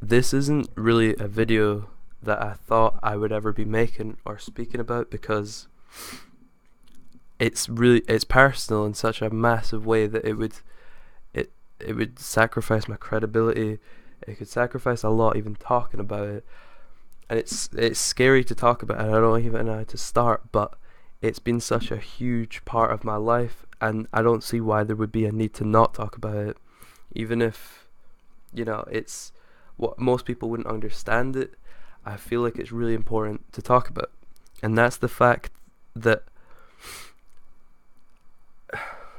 this isn't really a video that I thought I would ever be making or speaking about, because it's personal in such a massive way that it it would sacrifice my credibility. It could sacrifice a lot even talking about it, and it's scary to talk about it. I don't even know how to start, but it's been such a huge part of my life, and I don't see why there would be a need to not talk about it, even if it's what most people wouldn't understand it. I feel like it's really important to talk about, and that's the fact that,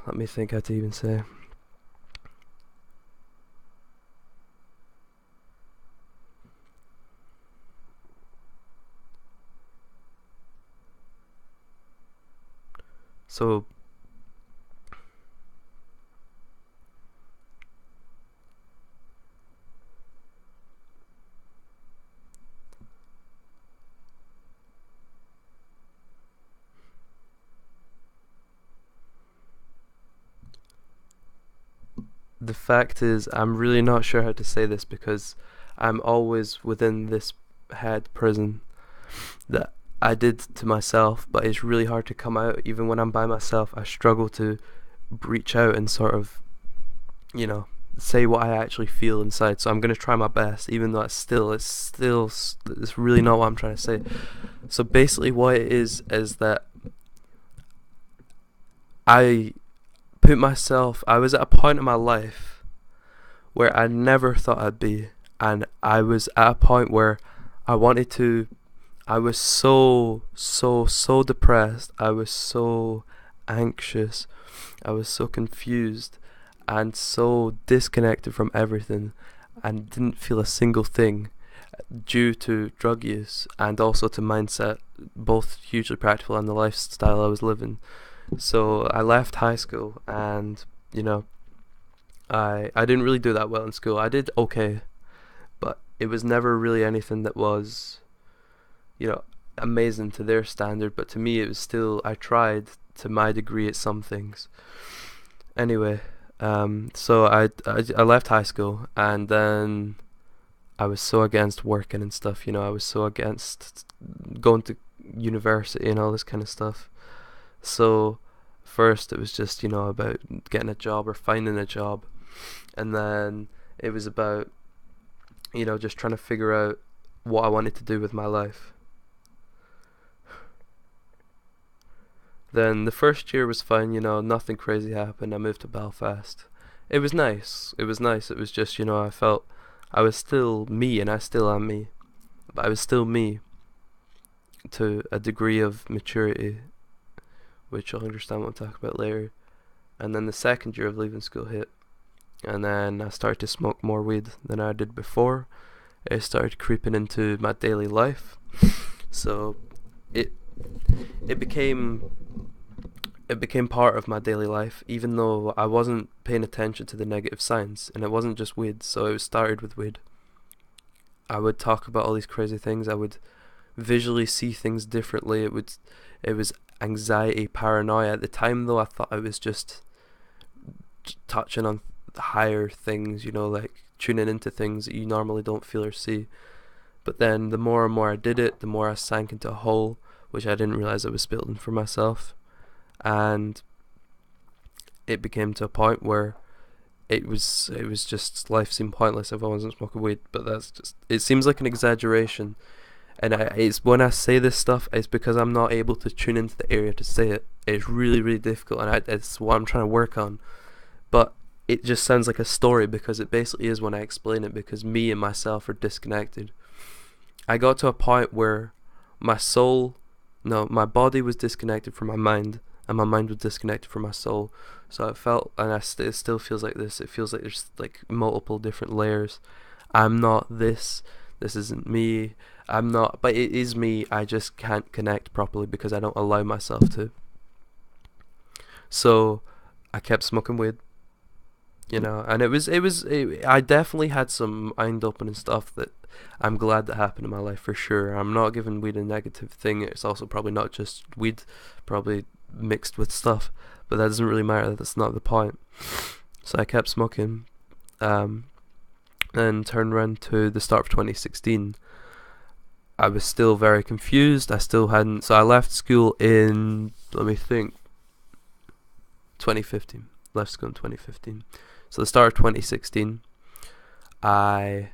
let me think how to even say. So the fact is, I'm really not sure how to say this, because I'm always within this head prison that I did to myself, but it's really hard to come out. Even when I'm by myself, I struggle to reach out and sort of, you know, say what I actually feel inside. So I'm gonna try my best, even though it's really not what I'm trying to say. So basically, what it is that I I was at a point in my life where I never thought I'd be, and I was at a point where I wanted to. I was so depressed. I was so anxious. I was so confused and so disconnected from everything, and didn't feel a single thing, due to drug use and also to mindset, both hugely practical, and the lifestyle I was living. So I left high school, and you know I didn't really do that well in school. I did okay, but it was never really anything that was, you know, amazing to their standard. But to me, it was still, I tried to my degree at some things. Anyway, so I left high school, and then I was so against working and stuff. I was so against going to university and all this kind of stuff. So first it was just, about getting a job or finding a job, and then it was about, just trying to figure out what I wanted to do with my life. Then the first year was fine, nothing crazy happened. I moved to Belfast. It was nice. It was nice. It was just, I felt I was still me, and I still am me. But I was still me to a degree of maturity, which I'll understand what I'm talking about later. And then the second year of leaving school hit, and then I started to smoke more weed than I did before. It started creeping into my daily life. So it it became it became part of my daily life, even though I wasn't paying attention to the negative signs. And it wasn't just weed, so it started with weed. I would talk about all these crazy things. I would visually see things differently. It was anxiety, paranoia. At the time, though, I thought I was just touching on higher things, like tuning into things that you normally don't feel or see. But then the more and more I did it, the more I sank into a hole, which I didn't realize I was building for myself. And it became to a point where it was just, life seemed pointless if I wasn't smoking weed. But that's just, it seems like an exaggeration. And it's when I say this stuff, it's because I'm not able to tune into the area to say it. It's really, really difficult, and it's what I'm trying to work on. But it just sounds like a story, because it basically is when I explain it, because me and myself are disconnected. I got to a point where my soul, no, my body was disconnected from my mind, and my mind was disconnected from my soul. So it felt, and it still feels like this. It feels like there's like multiple different layers. I'm not this. This isn't me. I'm not, but it is me. I just can't connect properly because I don't allow myself to. So I kept smoking weed, and I definitely had some mind opening stuff that I'm glad that happened in my life, for sure. I'm not giving weed a negative thing. It's also probably not just weed, probably mixed with stuff, but that doesn't really matter. That's not the point. So I kept smoking, um, And turn around to the start of 2016, I was still very confused. I still hadn't. So I left school in, let me think, 2015. Left school in 2015. So the start of 2016, I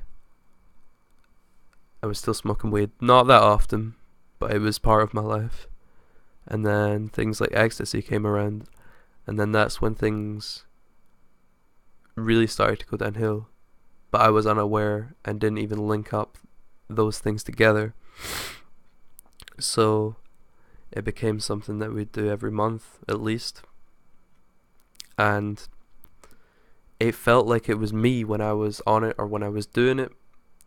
was still smoking weed. Not that often, but it was part of my life. And then things like ecstasy came around, and then that's when things really started to go downhill. But I was unaware and didn't even link up those things together. So it became something that we'd do every month at least. And it felt like it was me when I was on it or when I was doing it.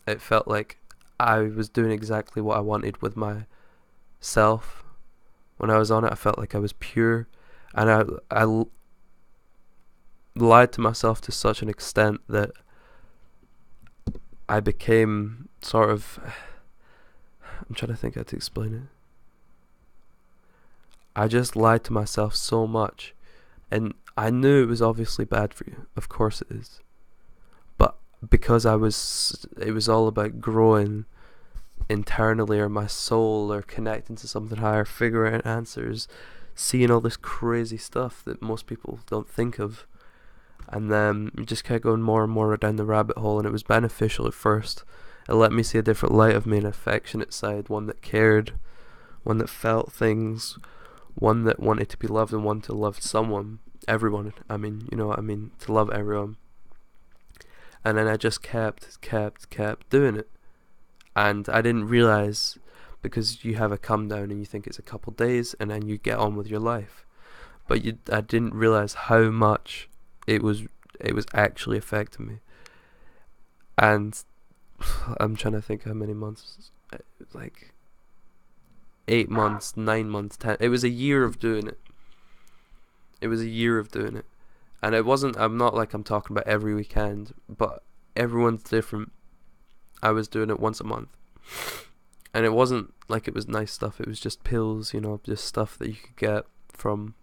It felt like I was doing exactly what I wanted with myself. When I was on it, I felt like I was pure. And I lied to myself to such an extent that I became sort of, I'm trying to think how to explain it. I just lied to myself so much, and I knew it was obviously bad for you. Of course it is. But because it was all about growing internally, or my soul, or connecting to something higher, figuring out answers, seeing all this crazy stuff that most people don't think of. And then you just kept going more and more down the rabbit hole, and it was beneficial at first. It let me see a different light of me, an affectionate side, one that cared, one that felt things, one that wanted to be loved and wanted to love someone, everyone. I mean, you know what I mean, to love everyone. And then I just kept doing it. And I didn't realize, because you have a come down and you think it's a couple days and then you get on with your life. But I didn't realize how much it was actually affecting me. And I'm trying to think how many months, like 8 months, 9 months, 10. It was a year of doing it. And it wasn't, I'm not like I'm talking about every weekend, but everyone's different. I was doing it once a month. And it wasn't like it was nice stuff. It was just pills, you know, just stuff that you could get from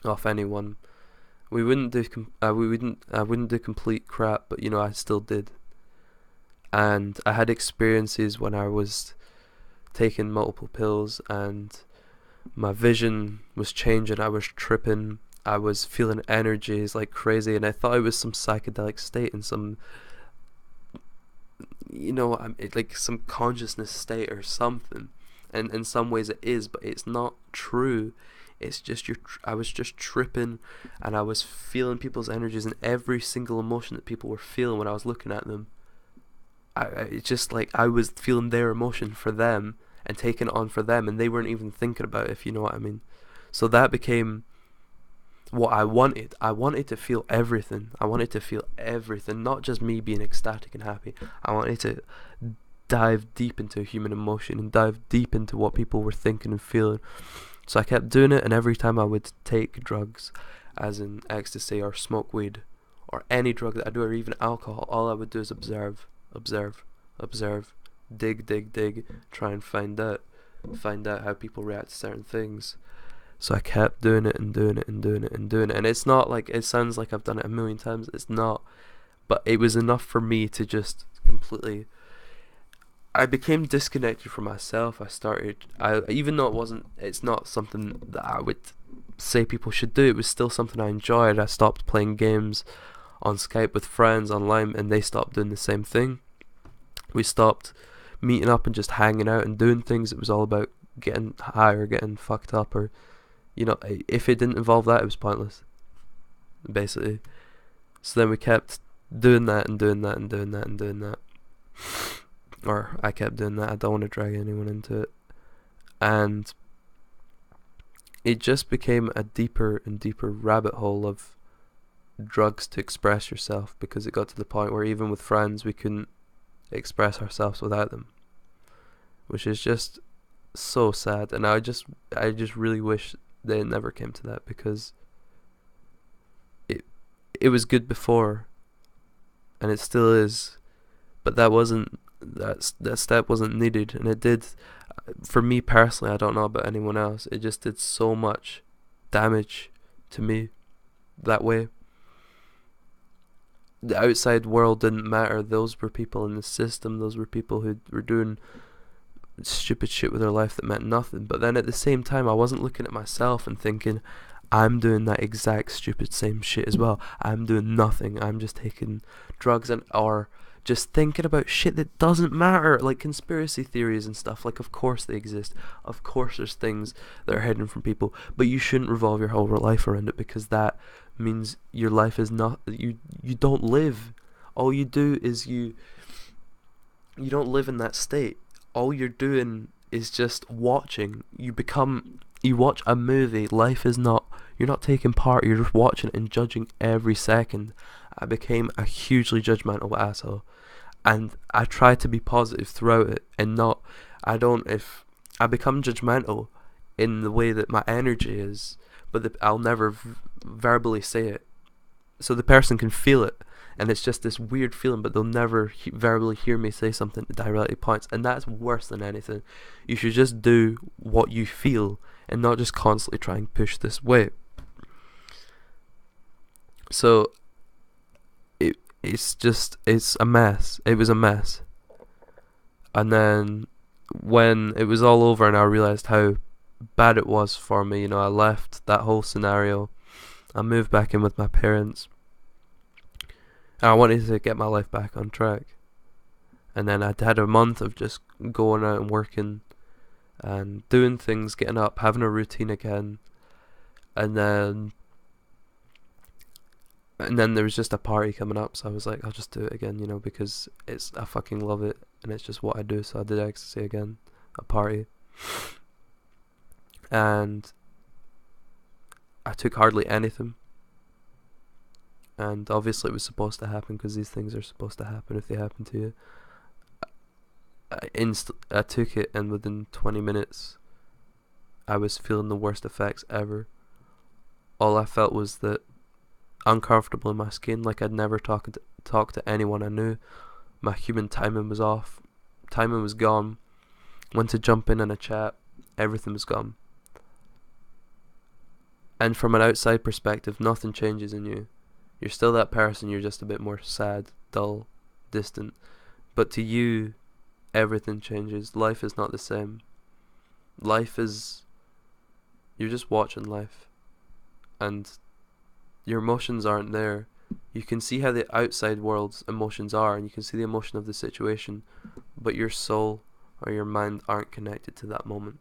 off anyone. I wouldn't do complete crap, but you know, I still did. And I had experiences when I was taking multiple pills, and my vision was changing. I was tripping. I was feeling energies like crazy, and I thought it was some psychedelic state and some, you know, like some consciousness state or something. And in some ways it is, but it's not true. It's just I was just tripping, and I was feeling people's energies and every single emotion that people were feeling when I was looking at them. It's just like I was feeling their emotion for them and taking it on for them, and they weren't even thinking about it, if you know what I mean. So that became what I wanted. I wanted to feel everything. Not just me being ecstatic and happy. I wanted to dive deep into human emotion and dive deep into what people were thinking and feeling. So I kept doing it, and every time I would take drugs, as in ecstasy or smoke weed, or any drug that I do, or even alcohol, all I would do is observe, dig, try and find out how people react to certain things. So I kept doing it and doing it. And it's not like, it sounds like I've done it a million times. It's not. But it was enough for me to just completely, I became disconnected from myself. Even though it's not something that I would say people should do, it was still something I enjoyed. I stopped playing games on Skype with friends online, and they stopped doing the same thing. We stopped meeting up and just hanging out and doing things. It was all about getting high or getting fucked up, or, you know, if it didn't involve that, it was pointless, basically. So then we kept doing that. Or I kept doing that. I don't want to drag anyone into it. And it just became a deeper and deeper rabbit hole of drugs to express yourself, because it got to the point where even with friends we couldn't express ourselves without them, which is just so sad. And I just really wish they never came to that, because it was good before, and it still is, but that step wasn't needed. And it did, for me personally, I don't know about anyone else, it just did so much damage to me that way. the outside world didn't matter. Those were people in the system. Those were people who were doing stupid shit with their life that meant nothing. But then at the same time, I wasn't looking at myself and thinking, I'm doing that exact stupid same shit as well. I'm doing nothing. I'm just taking drugs and or just thinking about shit that doesn't matter, like conspiracy theories and stuff. Like, of course they exist. Of course there's things that are hidden from people, but you shouldn't revolve your whole life around it, because that means your life is not, you don't live. All you do is you don't live in that state. All you're doing is just watching. You watch a movie. Life is not, you're not taking part, you're just watching it and judging every second. I became a hugely judgmental asshole, and I try to be positive throughout it, and not, if I become judgmental in the way that my energy is, but I'll never verbally say it, so the person can feel it, and it's just this weird feeling, but they'll never verbally hear me say something that directly points, and that's worse than anything. You should just do what you feel, and not just constantly try and push this way. So it's a mess. It was a mess. And then when it was all over and I realized how bad it was for me, I left that whole scenario. I moved back in with my parents, and I wanted to get my life back on track. And then I'd had a month of just going out and working and doing things, getting up, having a routine again. And then there was just a party coming up, so I was like, I'll just do it again, because I fucking love it, and it's just what I do. So I did ecstasy again, a party, and I took hardly anything. And obviously it was supposed to happen, because these things are supposed to happen if they happen to you. I took it, and within 20 minutes, I was feeling the worst effects ever. All I felt was that uncomfortable in my skin, like I'd never talked to anyone I knew. My human timing was off. Timing was gone. Went to jump in a chat, everything was gone. And from an outside perspective, nothing changes in you. You're still that person, you're just a bit more sad, dull, distant. But to you, everything changes. Life is not the same. You're just watching life, and your emotions aren't there. You can see how the outside world's emotions are, and you can see the emotion of the situation, but your soul or your mind aren't connected to that moment.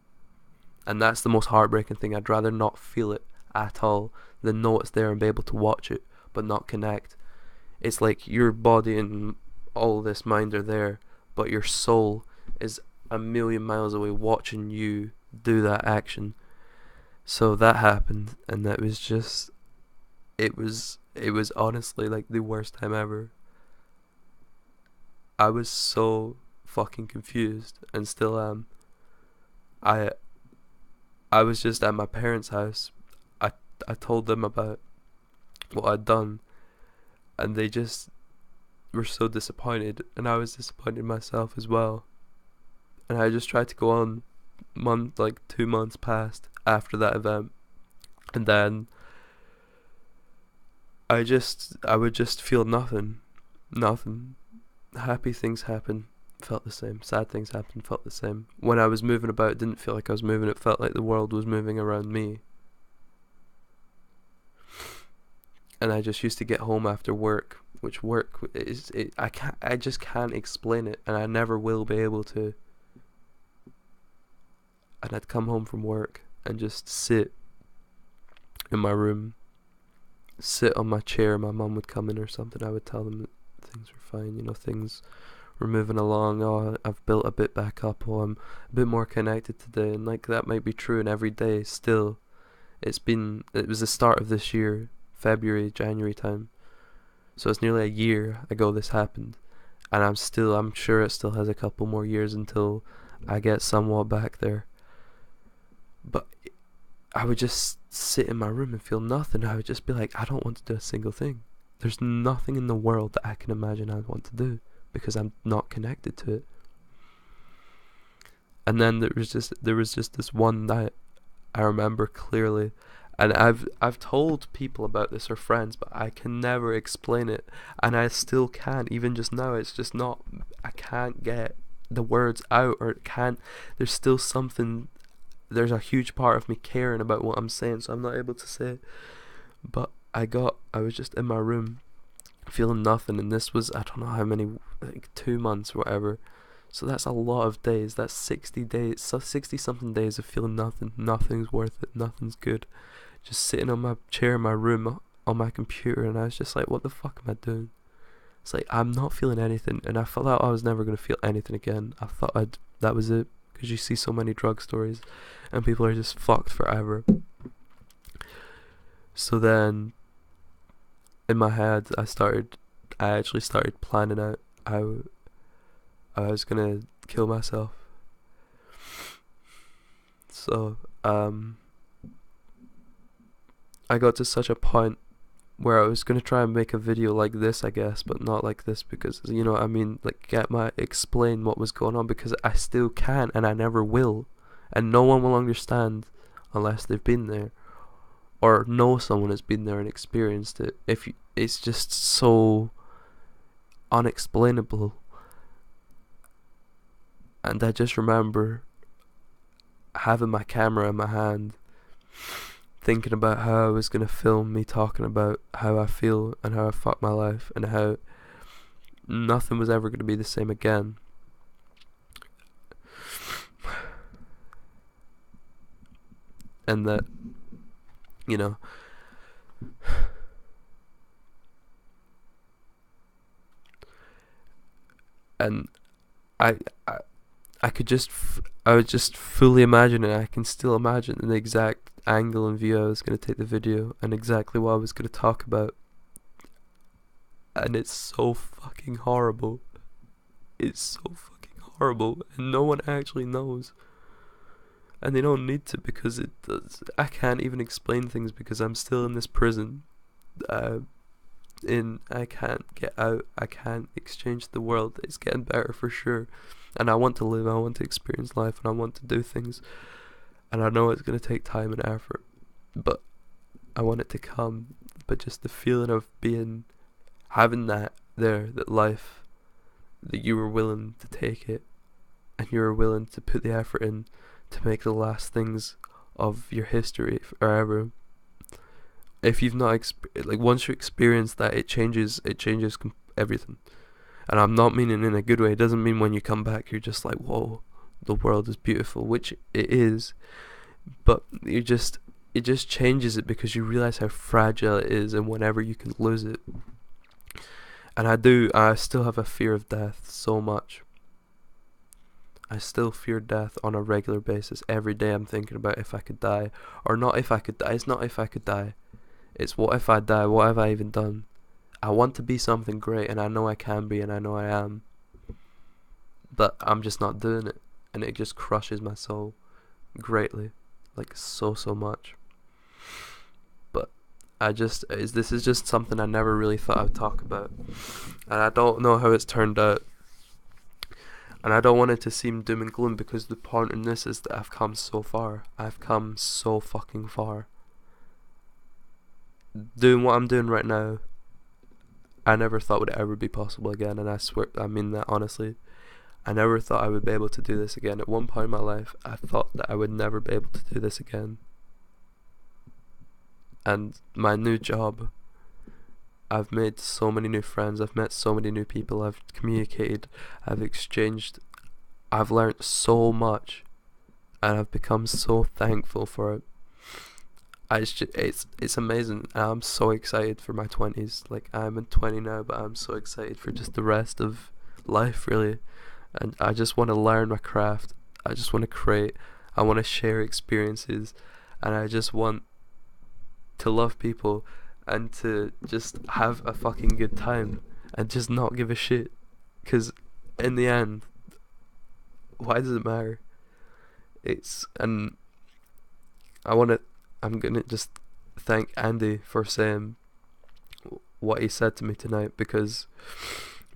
And that's the most heartbreaking thing. I'd rather not feel it at all than know it's there and be able to watch it but not connect. It's like your body and all this mind are there, but your soul is a million miles away watching you do that action. So that happened, and that was just, it was honestly like the worst time ever. I was so fucking confused, and still am. I was just at my parents' house. I told them about what I'd done, and they just were so disappointed, and I was disappointed myself as well. And I just tried to go on 2 months passed after that event, and then I would just feel nothing. Happy things happen, felt the same. Sad things happen, felt the same. When I was moving about, it didn't feel like I was moving, it felt like the world was moving around me. And I just used to get home after work, which work is, I just can't explain it, and I never will be able to. And I'd come home from work and just sit in my room, sit on my chair. My mum would come in or something. I would tell them that things were fine, things were moving along. Oh, I've built a bit back up. Oh, I'm a bit more connected today. And that might be true in every day still. It was the start of this year, February, January time. So it's nearly a year ago this happened. And I'm sure it still has a couple more years until I get somewhat back there. But I would just sit in my room and feel nothing. I would just be like, I don't want to do a single thing. There's nothing in the world that I can imagine I'd want to do, because I'm not connected to it. And then there was just this one night, I remember clearly, And I've told people about this or friends, but I can never explain it, and I still can't. Even just now, it's just not. I can't get the words out, or it can't. There's still something. There's a huge part of me caring about what I'm saying, so I'm not able to say it. But I was just in my room, feeling nothing, and this was, I don't know how many, like 2 months or whatever. So that's a lot of days. That's 60 days, so 60 something days of feeling nothing. Nothing's worth it. Nothing's good. Just sitting on my chair in my room on my computer, and I was just like, what the fuck am I doing? It's like, I'm not feeling anything, and I felt like I was never going to feel anything again. I thought that was it, because you see so many drug stories, and people are just fucked forever. So then, in my head, I actually started planning out how I was gonna kill myself. So, I got to such a point where I was gonna try and make a video like this, I guess, but not like this, because, you know what I mean, like, explain what was going on, because I still can't, and I never will, and no one will understand unless they've been there, or know someone has been there and experienced it. It's just so unexplainable. And I just remember having my camera in my hand, thinking about how I was going to film me talking about how I feel and how I fucked my life, and how nothing was ever going to be the same again. And that, you know, and I could just I was just fully imagining. I can still imagine the exact angle and view I was going to take the video, and exactly what I was going to talk about. And it's so fucking horrible. It's so fucking horrible, and no one actually knows. And they don't need to, because it does. I can't even explain things because I'm still in this prison. I can't get out. I can't exchange the world. It's getting better for sure, and I want to live. I want to experience life, and I want to do things. And I know it's gonna take time and effort, but I want it to come. But just the feeling of having that there, that life, that you were willing to take it, and you were willing to put the effort in to make the last things of your history forever. If you've not once you experience that, it changes everything. And I'm not meaning in a good way. It doesn't mean when you come back you're just like, whoa, the world is beautiful, which it is, but it just changes it, because you realize how fragile it is, and whenever you can lose it. And I still have a fear of death so much. I still fear death on a regular basis. Every day I'm thinking about if I could die, or not if I could die. It's not if I could die. It's what if I die? What have I even done? I want to be something great, and I know I can be, and I know I am. But I'm just not doing it, and it just crushes my soul greatly, like so much. But this is just something I never really thought I'd talk about, and I don't know how it's turned out. And I don't want it to seem doom and gloom, because the point in this is that I've come so far. I've come so fucking far. Doing what I'm doing right now, I never thought would ever be possible again, and I swear, I mean that honestly. I never thought I would be able to do this again. At one point in my life, I thought that I would never be able to do this again. And my new job, I've made so many new friends, I've met so many new people, I've communicated, I've exchanged, I've learned so much, and I've become so thankful for it. It's amazing, and I'm so excited for my 20s. Like, I'm in 20 now, but I'm so excited for just the rest of life, really. And I just want to learn my craft, I just want to create, I want to share experiences, and I just want to love people, and to just have a fucking good time, and just not give a shit, because in the end, why does it matter? I'm gonna just thank Andy for saying what he said to me tonight, because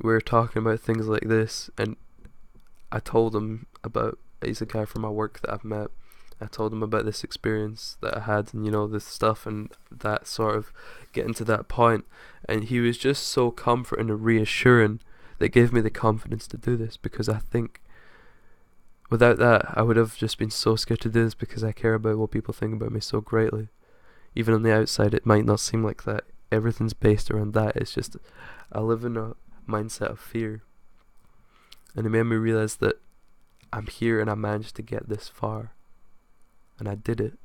we were talking about things like this, and I told him about, he's a guy from my work that I've met, I told him about this experience that I had, and this stuff, and that sort of getting to that point, and he was just so comforting and reassuring that gave me the confidence to do this, because I think without that I would have just been so scared to do this, because I care about what people think about me so greatly. Even on the outside it might not seem like that. Everything's based around that. It's just I live in a mindset of fear, and it made me realize that I'm here and I managed to get this far, and I did it.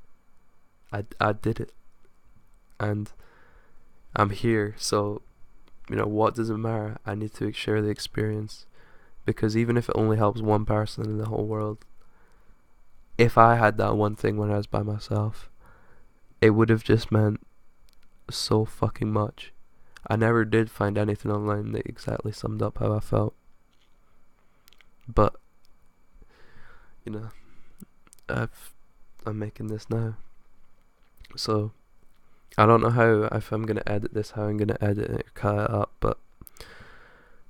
I did it, and I'm here. So what does it matter? I need to share the experience, because even if it only helps one person in the whole world, if I had that one thing when I was by myself, it would have just meant so fucking much. I never did find anything online that exactly summed up how I felt, but I'm making this now. So I don't know how, if I'm gonna edit this, how I'm gonna edit it or cut it up, but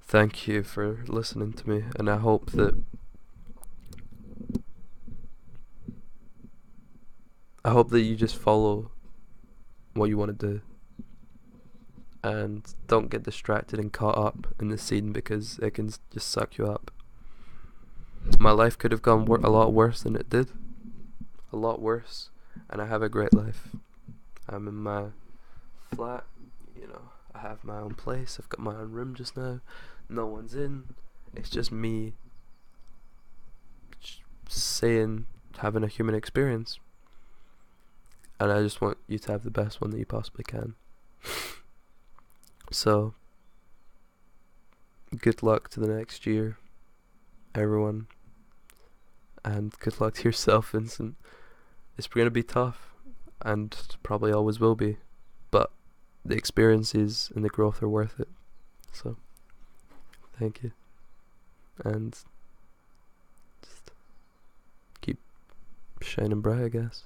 thank you for listening to me, and I hope that you just follow what you want to do, and don't get distracted and caught up in the scene, because it can just suck you up. My life could have gone a lot worse than it did. A lot worse. And I have a great life. I'm in my flat, I have my own place, I've got my own room just now. No one's in. It's just me having a human experience. And I just want you to have the best one that you possibly can. So, good luck to the next year, everyone. And good luck to yourself, Vincent. It's going to be tough, and probably always will be, but the experiences and the growth are worth it. So, thank you. And just keep shining bright, I guess.